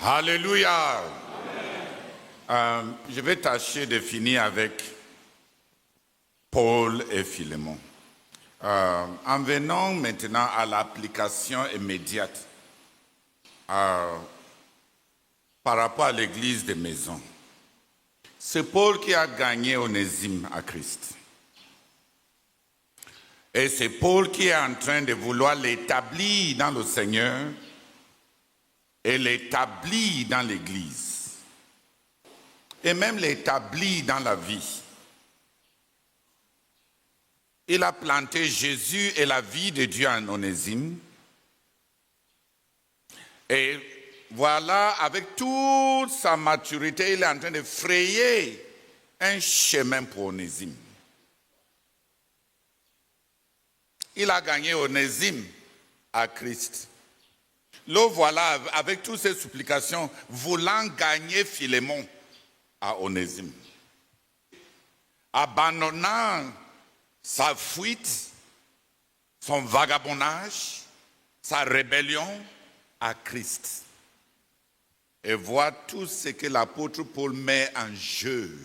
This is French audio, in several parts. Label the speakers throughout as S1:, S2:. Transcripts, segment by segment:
S1: Alléluia. Je vais tâcher de finir avec Paul et Philémon. En venant maintenant à l'application immédiate par rapport à l'église de maison. C'est Paul qui a gagné Onésime à Christ. Et c'est Paul qui est en train de vouloir l'établir dans le Seigneur et l'établir dans l'église. Et même l'établir dans la vie. Il a planté Jésus et la vie de Dieu en Onésime. Et voilà, avec toute sa maturité, il est en train de frayer un chemin pour Onésime. Il a gagné Onésime à Christ. Le voilà, avec toutes ces supplications, voulant gagner Philémon à Onésime. Abandonnant sa fuite, son vagabondage, sa rébellion à Christ. Et voit tout ce que l'apôtre Paul met en jeu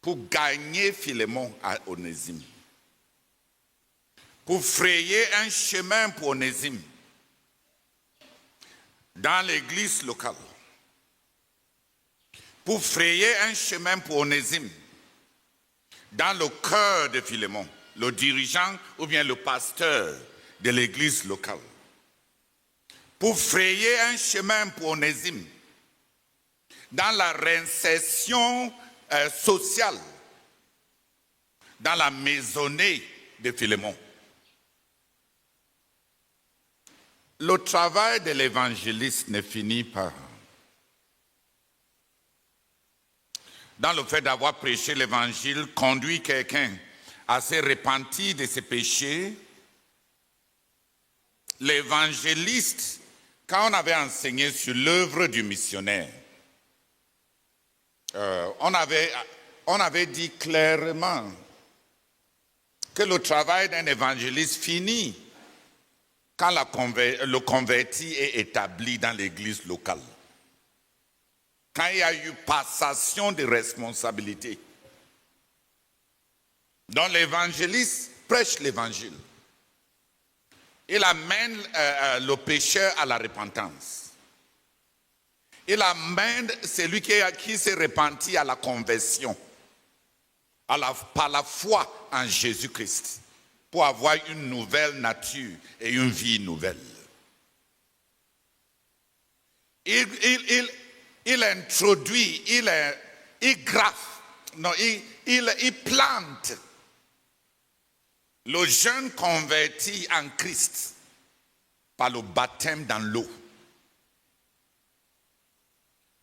S1: pour gagner Philémon à Onésime. Pour frayer un chemin pour Onésime dans l'église locale. Pour frayer un chemin pour Onésime dans le cœur de Philémon, le dirigeant ou bien le pasteur de l'église locale. Pour frayer un chemin pour Onésime dans la réinsertion sociale, dans la maisonnée de Philémon. Le travail de l'évangéliste ne finit pas dans le fait d'avoir prêché l'évangile, conduit quelqu'un à se repentir de ses péchés. L'évangéliste, quand on avait enseigné sur l'œuvre du missionnaire, on avait dit clairement que le travail d'un évangéliste finit quand le converti est établi dans l'église locale. Quand il y a eu passation de responsabilité. Donc l'évangéliste prêche l'évangile. Il amène le pécheur à la repentance. Il amène celui qui s'est repenti à la conversion, par la foi en Jésus-Christ, pour avoir une nouvelle nature et une vie nouvelle. Il introduit, il graffe, non, il plante le jeune converti en Christ par le baptême dans l'eau.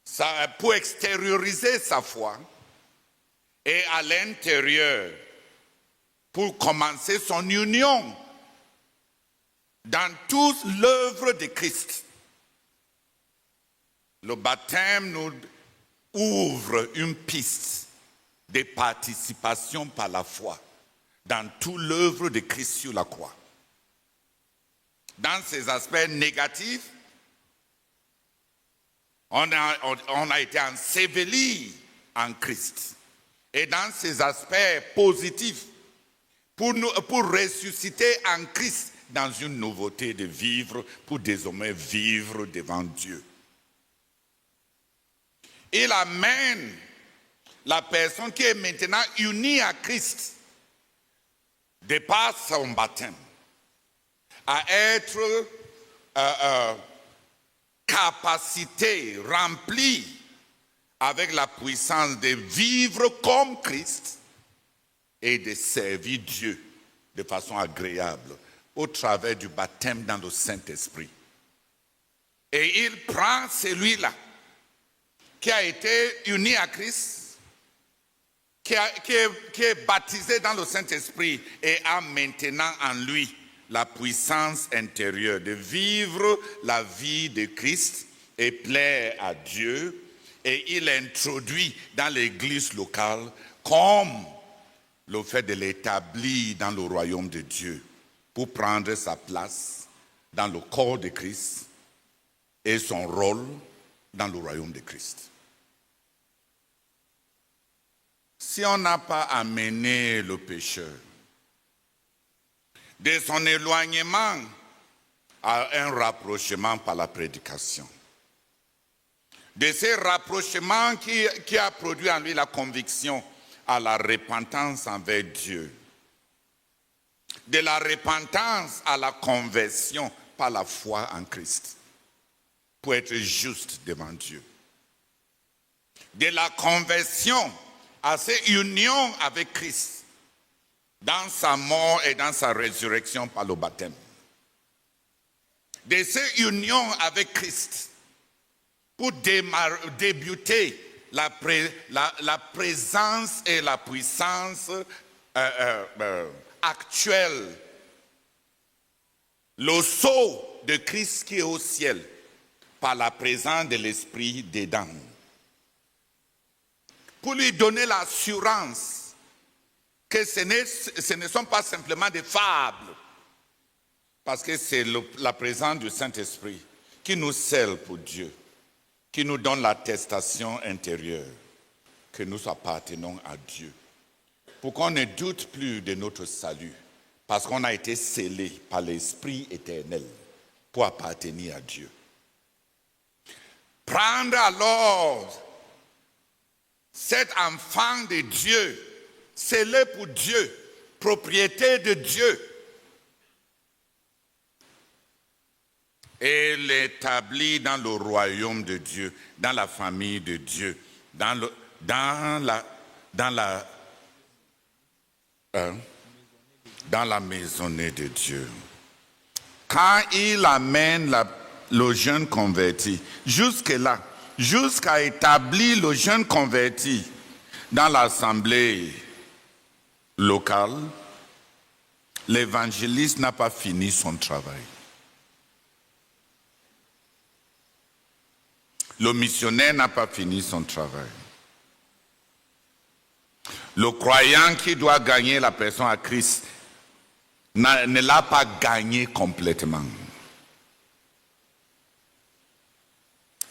S1: Ça, pour extérioriser sa foi et à l'intérieur, pour commencer son union dans toute l'œuvre de Christ. Le baptême nous ouvre une piste de participation par la foi dans toute l'œuvre de Christ sur la croix. Dans ses aspects négatifs, on a été enseveli en Christ. Et dans ses aspects positifs, pour ressusciter en Christ dans une nouveauté de vivre, pour désormais vivre devant Dieu. Il amène la personne qui est maintenant unie à Christ, de par son baptême, à être capacité, remplie avec la puissance de vivre comme Christ et de servir Dieu de façon agréable au travers du baptême dans le Saint-Esprit. Et il prend celui-là qui a été uni à Christ, qui est baptisé dans le Saint-Esprit et a maintenant en lui la puissance intérieure de vivre la vie de Christ et plaire à Dieu. Et il introduit dans l'église locale comme le fait de l'établir dans le royaume de Dieu pour prendre sa place dans le corps de Christ et son rôle dans le royaume de Christ. Si on n'a pas amené le pécheur de son éloignement à un rapprochement par la prédication, de ce rapprochement qui a produit en lui la conviction à la repentance envers Dieu, de la repentance à la conversion par la foi en Christ, pour être juste devant Dieu, de la conversion à cette union avec Christ, dans sa mort et dans sa résurrection par le baptême, de cette union avec Christ, pour débuter la présence et la puissance actuelle, le sceau de Christ qui est au ciel, par la présence de l'Esprit dedans, pour lui donner l'assurance que ce ne sont pas simplement des fables, parce que c'est la présence du Saint-Esprit qui nous scelle pour Dieu, qui nous donne l'attestation intérieure que nous appartenons à Dieu, pour qu'on ne doute plus de notre salut, parce qu'on a été scellé par l'Esprit éternel pour appartenir à Dieu. Prendre alors cet enfant de Dieu, scellé pour Dieu, propriété de Dieu, et l'établir dans le royaume de Dieu, dans la famille de Dieu, dans la maisonnée de Dieu. Quand il amène le jeune converti, jusque-là, jusqu'à établir le jeune converti dans l'assemblée locale, l'évangéliste n'a pas fini son travail. Le missionnaire n'a pas fini son travail. Le croyant qui doit gagner la personne à Christ ne l'a pas gagné complètement.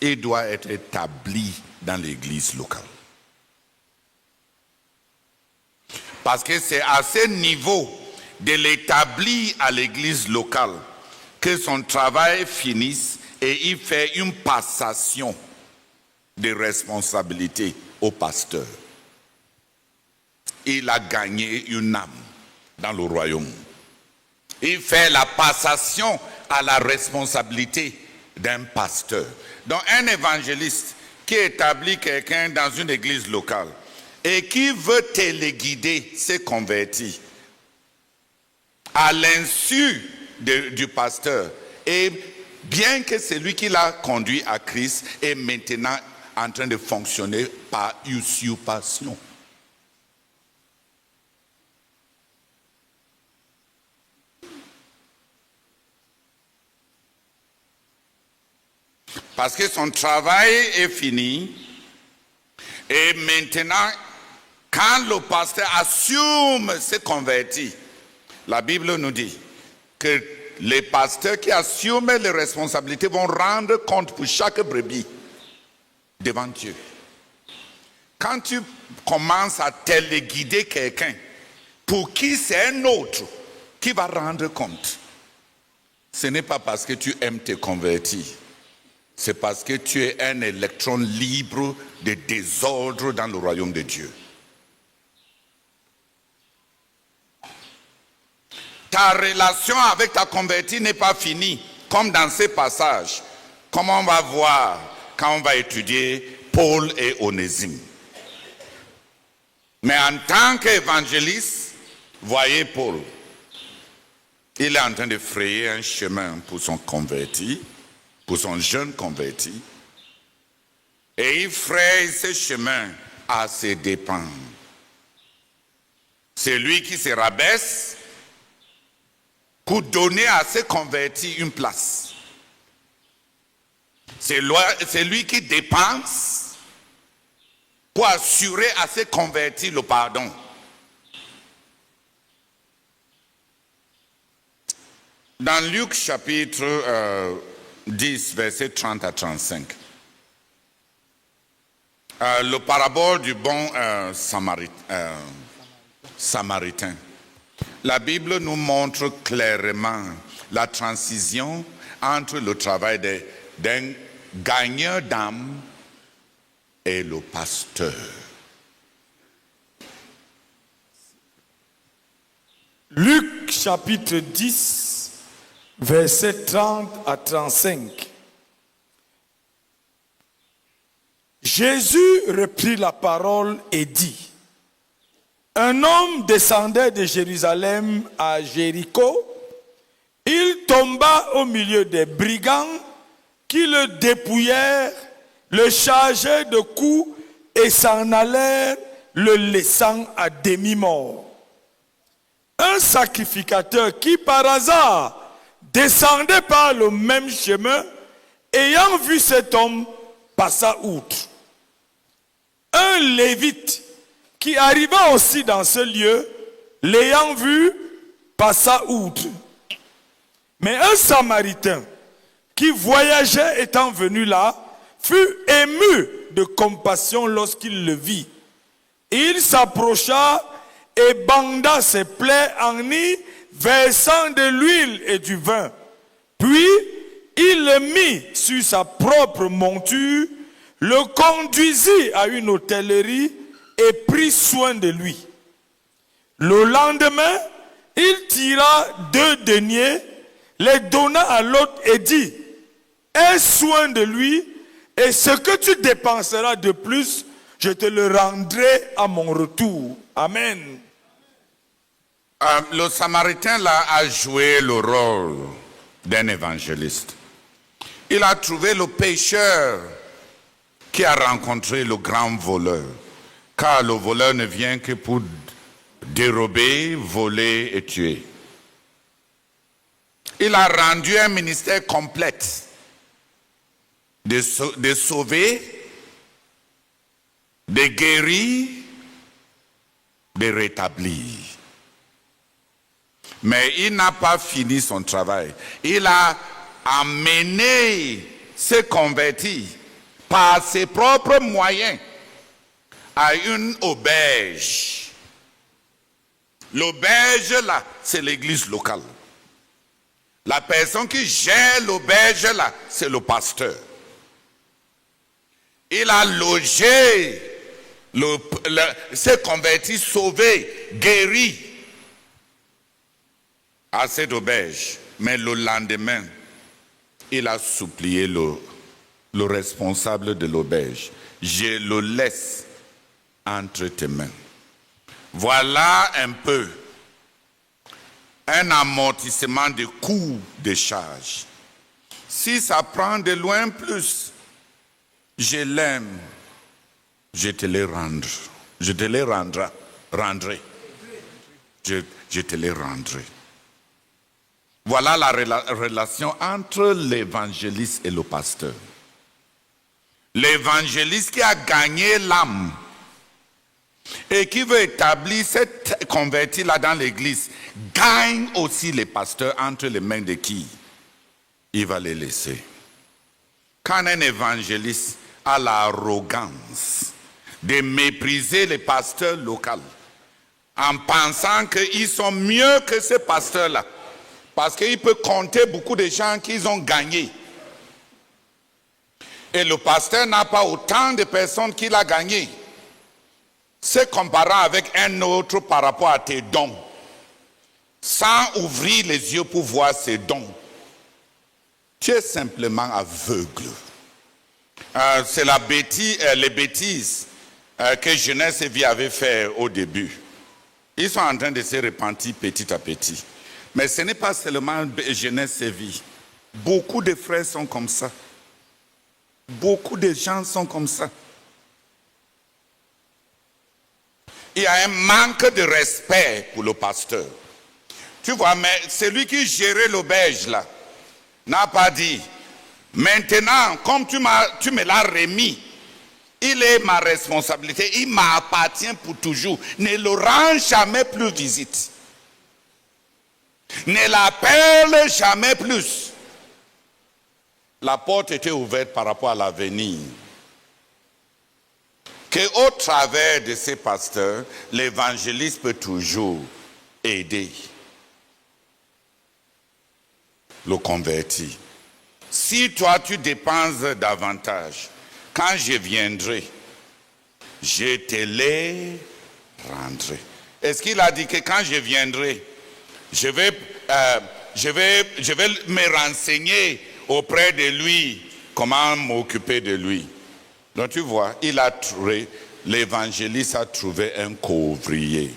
S1: Il doit être établi dans l'église locale. Parce que c'est à ce niveau de l'établir à l'église locale que son travail finisse et il fait une passation de responsabilité au pasteur. Il a gagné une âme dans le royaume. Il fait la passation à la responsabilité d'un pasteur. Donc un évangéliste qui établit quelqu'un dans une église locale et qui veut téléguider ses convertis à l'insu du pasteur, et bien que celui qui l'a conduit à Christ est maintenant en train de fonctionner par usurpation. Parce que son travail est fini. Et maintenant, quand le pasteur assume ses convertis, la Bible nous dit que les pasteurs qui assument les responsabilités vont rendre compte pour chaque brebis devant Dieu. Quand tu commences à téléguider quelqu'un pour qui c'est un autre qui va rendre compte, ce n'est pas parce que tu aimes te convertir. C'est parce que tu es un électron libre de désordre dans le royaume de Dieu. Ta relation avec ta convertie n'est pas finie, comme dans ces passages, comme on va voir quand on va étudier Paul et Onésime. Mais en tant qu'évangéliste, voyez Paul, il est en train de frayer un chemin pour son converti, pour son jeune converti, et il fraye ce chemin à ses dépens. C'est lui qui se rabaisse pour donner à ses convertis une place. C'est lui qui dépense pour assurer à ses convertis le pardon. Dans Luc chapitre 10, versets 30 à 35. Le parabole du bon samaritain. La Bible nous montre clairement la transition entre le travail d'un gagneur d'âme et le pasteur.
S2: Luc chapitre 10, versets 30 à 35. Jésus reprit la parole et dit: un homme descendait de Jérusalem à Jéricho. Il tomba au milieu des brigands qui le dépouillèrent, le chargèrent de coups et s'en allèrent, le laissant à demi-mort. Un sacrificateur qui par hasard descendait par le même chemin, ayant vu cet homme, passa outre. Un lévite qui arriva aussi dans ce lieu, l'ayant vu, passa outre. Mais un samaritain qui voyageait étant venu là, fut ému de compassion lorsqu'il le vit. Il s'approcha et banda ses plaies en y versant de l'huile et du vin. Puis il le mit sur sa propre monture, le conduisit à une hôtellerie et prit soin de lui. Le lendemain, il tira 2 deniers, les donna à l'autre et dit: aie soin de lui, et ce que tu dépenseras de plus, je te le rendrai à mon retour. Amen.
S1: Le Samaritain là a joué le rôle d'un évangéliste. Il a trouvé le pécheur qui a rencontré le grand voleur. Car le voleur ne vient que pour dérober, voler et tuer. Il a rendu un ministère complet de sauver, de guérir, de rétablir. Mais il n'a pas fini son travail. Il a amené ses convertis par ses propres moyens à une auberge. L'auberge là, c'est l'église locale. La personne qui gère l'auberge là, c'est le pasteur. Il a logé s'est converti, sauvé, guéri à cette auberge. Mais le lendemain, il a supplié le responsable de l'auberge: je le laisse entre tes mains. Voilà un peu un amortissement de coûts de charges. Si ça prend de loin plus, je l'aime, je te les rendrai. Je te les rendrai. Je te les rendrai. Voilà la relation entre l'évangéliste et le pasteur. L'évangéliste qui a gagné l'âme et qui veut établir cette convertie-là dans l'église, gagne aussi les pasteurs entre les mains de qui il va les laisser. Quand un évangéliste a l'arrogance de mépriser les pasteurs locaux en pensant qu'ils sont mieux que ces pasteurs-là, parce qu'il peut compter beaucoup de gens qu'ils ont gagnés, et le pasteur n'a pas autant de personnes qu'il a gagnées, c'est comparant avec un autre par rapport à tes dons, sans ouvrir les yeux pour voir ses dons. Tu es simplement aveugle. C'est les bêtises que Jeunesse et Vie avait fait au début. Ils sont en train de se repentir petit à petit. Mais ce n'est pas seulement Jeunesse et Vie. Beaucoup de frères sont comme ça. Beaucoup de gens sont comme ça. Il y a un manque de respect pour le pasteur. Tu vois, mais celui qui gérait l'auberge là n'a pas dit: maintenant, comme tu me l'as remis, il est ma responsabilité, il m'appartient pour toujours. Ne le rends jamais plus visite. Ne l'appelle jamais plus. la porte était ouverte par rapport à l'avenir. Qu'au travers de ces pasteurs, l'évangéliste peut toujours aider le converti. Si toi tu dépenses davantage, quand je viendrai, je te les rendrai. Est-ce qu'il a dit que quand je viendrai, je vais me renseigner auprès de lui comment m'occuper de lui? Donc tu vois, l'évangéliste a trouvé un couvrier.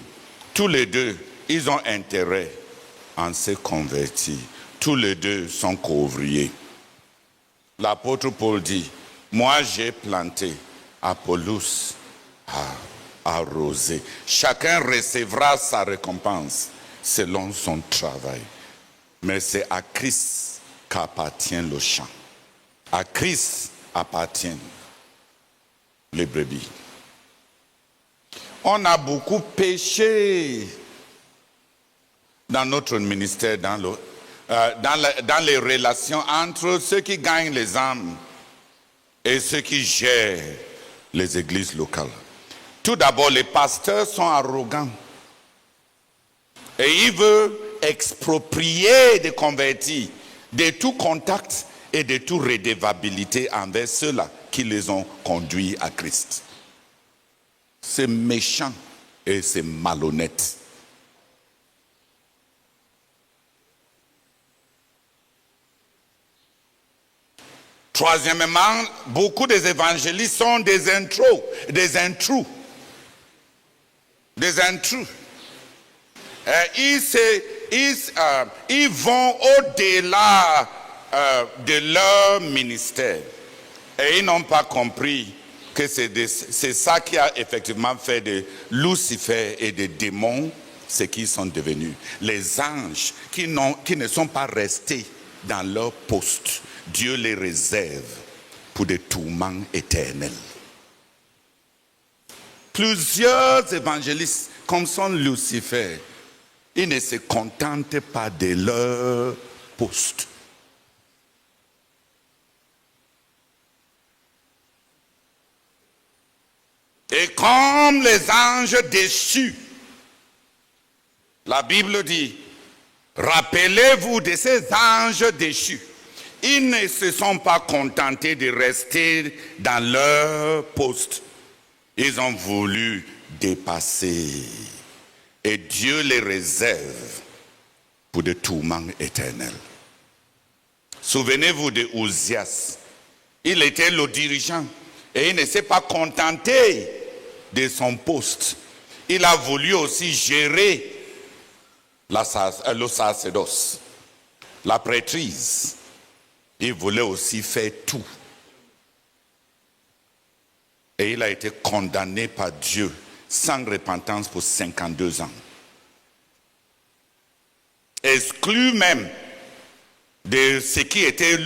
S1: Tous les deux, ils ont intérêt à se convertir. Tous les deux sont couvriers. L'apôtre Paul dit, moi j'ai planté, Apollos a arrosé. Chacun recevra sa récompense selon son travail. Mais c'est à Christ qu'appartient le champ. À Christ appartiennent les brebis. On a beaucoup péché dans notre ministère, dans les relations entre ceux qui gagnent les âmes et ceux qui gèrent les églises locales. Tout d'abord, les pasteurs sont arrogants et ils veulent exproprier des convertis de tout contact et de toute redevabilité envers ceux-là qui les ont conduits à Christ. C'est méchant et c'est malhonnête. Troisièmement, beaucoup des évangélistes sont des intrus. Ils vont au-delà de leur ministère. Et ils n'ont pas compris que c'est ça qui a effectivement fait de Lucifer et des démons ce qu'ils sont devenus. Les anges qui ne sont pas restés dans leur poste, Dieu les réserve pour des tourments éternels. Plusieurs évangélistes, comme sont Lucifer, ils ne se contentent pas de leur poste. Et comme les anges déchus, la Bible dit, rappelez-vous de ces anges déchus. Ils ne se sont pas contentés de rester dans leur poste. Ils ont voulu dépasser. Et Dieu les réserve pour des tourments éternels. Souvenez-vous de Ozias. Il était le dirigeant. Et il ne s'est pas contenté de son poste. Il a voulu aussi gérer le sacerdoce, la prêtrise. Il voulait aussi faire tout. Et il a été condamné par Dieu sans repentance pour 52 ans. Exclu même de ce qui était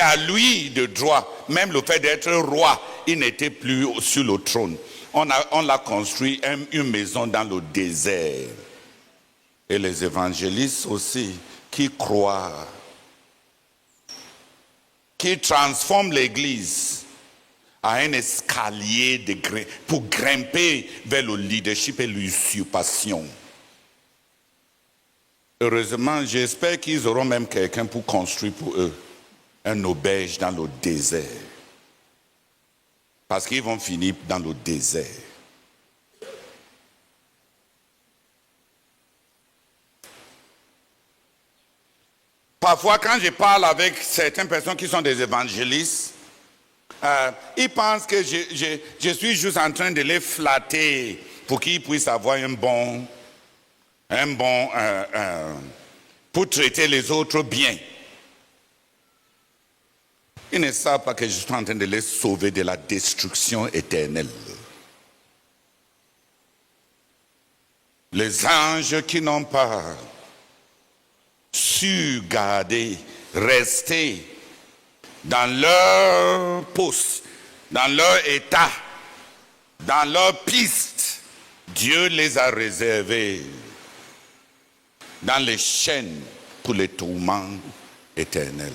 S1: à lui de droit. Même le fait d'être roi, il n'était plus sur le trône. On l'a construit une maison dans le désert. Et les évangélistes aussi qui croient, qui transforment l'église à un escalier pour grimper vers le leadership et l'usurpation. Heureusement, j'espère qu'ils auront même quelqu'un pour construire pour eux un auberge dans le désert. Parce qu'ils vont finir dans le désert. Parfois, quand je parle avec certaines personnes qui sont des évangélistes, ils pensent que je suis juste en train de les flatter pour qu'ils puissent avoir pour traiter les autres bien. Ils ne savent pas que je suis en train de les sauver de la destruction éternelle. Les anges qui n'ont pas su garder, rester dans leur poste, dans leur état, dans leur piste, Dieu les a réservés dans les chaînes pour les tourments éternels.